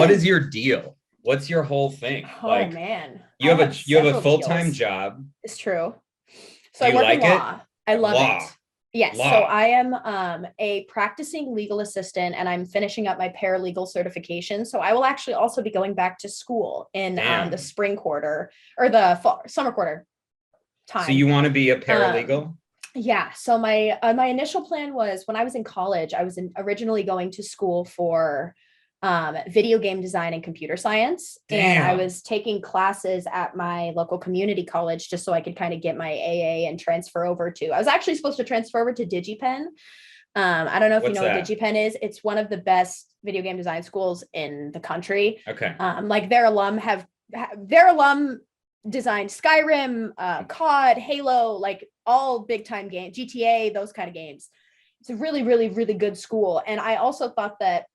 what is your deal? What's your whole thing? Oh Like, man, you I have have you have a several full-time deals. job. It's true. So Do I you work in like it? law. I love it. Law. Yes. So Law. I am a practicing legal assistant and I'm finishing up my paralegal certification. So I will actually also be going back to school in the Damn. spring quarter or the summer quarter So time. you want to be a Um, paralegal? yeah. So my initial plan was when I was in college, I was originally going to school for video game design and computer science, and I Damn. was taking classes at my local community college just so I could kind of get my AA and transfer over to. I was actually supposed to transfer over to DigiPen. I don't know if you What's know what that? DigiPen is. It's one of the best video game design schools in the country. Okay. Like their alum designed Skyrim, COD, Halo, like all big time games, GTA, those kind of games. It's a really, really, really good school. And I also thought that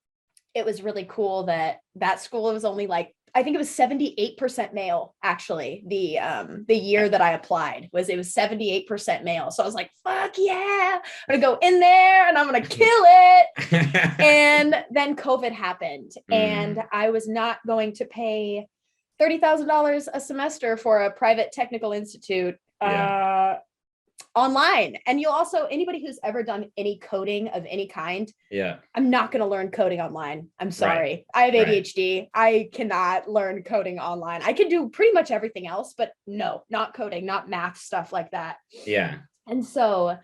it was really cool that that school was only like, I think it was 78% male. Actually, the year that I applied was, it was 78% male. So I was like, fuck yeah, I'm gonna go in there and I'm gonna kill it. And then COVID happened, and I was not going to pay $30,000 a semester for a private technical institute Yeah. online. And you'll also, anybody who's ever done any coding of any kind, Yeah. I'm not going to learn coding online. I'm sorry. Right. I have Right. ADHD. I cannot learn coding online. I can do pretty much everything else, but no, not coding, not math, stuff like that. Yeah. And so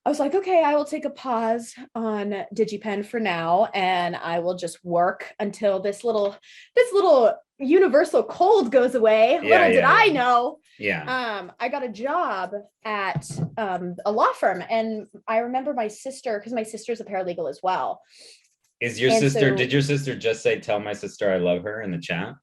I was like, okay, I will take a pause on DigiPen for now, and I will just work until this little universal cold goes away. Yeah. Little did Yeah. I Yeah. know. Yeah. I got a job at a law firm, and I remember my sister, because my sister's a paralegal as well. Is your And sister, so did your sister just say, tell my sister I love her in the chat?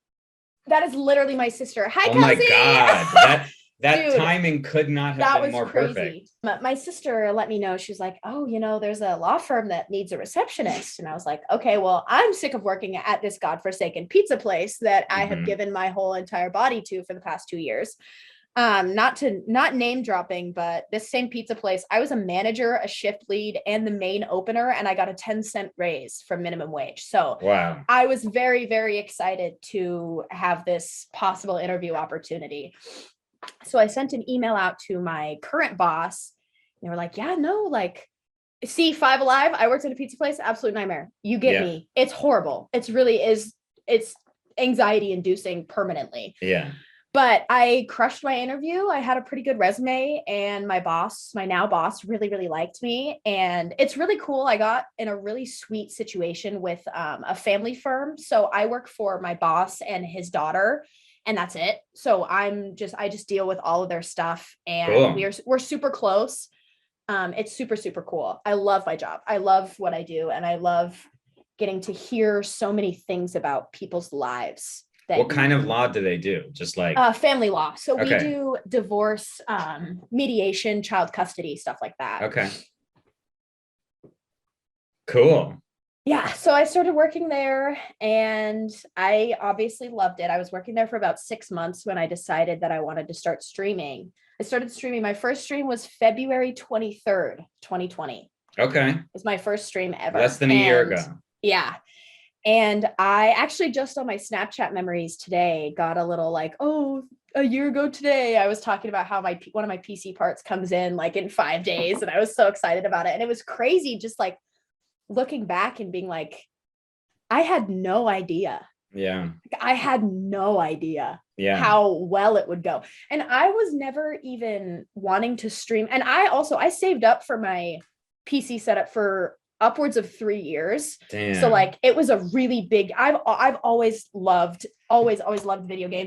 that is literally my sister. Hi, Oh my God. Kelsey. That Dude, timing could not have that been was more perfect. crazy. My sister let me know. She's like, oh, there's a law firm that needs a receptionist. And I was like, okay, well, I'm sick of working at this godforsaken pizza place that I have given my whole entire body to for the past 2 years. Not name dropping, but this same pizza place, I was a manager, a shift lead, and the main opener, and I got a 10-cent raise from minimum wage. So Wow. I was very, very excited to have this possible interview opportunity. So I sent an email out to my current boss. And they were like, yeah, no, like, see, Five Alive, I worked at a pizza place, absolute nightmare. You get me. It's horrible. It's really is. It's anxiety inducing permanently. Yeah. But I crushed my interview. I had a pretty good resume, and my boss, my now boss, really, really liked me. And it's really cool. I got in a really sweet situation with a family firm. So I work for my boss and his daughter, and that's it. So I just deal with all of their stuff, and Cool. we're super close. It's super, super cool. I love my job. I love what I do, and I love getting to hear so many things about people's lives. What kind of law do they do? Just like family law. So we okay. do divorce, mediation, child custody, stuff like that. Okay. Cool. Yeah. So I started working there, and I obviously loved it. I was working there for about 6 months when I decided that I wanted to start streaming. I started streaming. My first stream was February 23rd, 2020. Okay. It was my first stream ever. Less than a year ago. Yeah. And I actually just on my Snapchat memories today got a little like, oh, a year ago today, I was talking about how one of my PC parts comes in like in 5 days. And I was so excited about it. And it was crazy just like looking back and being like, I had no idea. Yeah. I had no idea how well it would go. And I was never even wanting to stream. And I saved up for my PC setup for upwards of 3 years. Damn. So like it was a really big, I've always loved video games.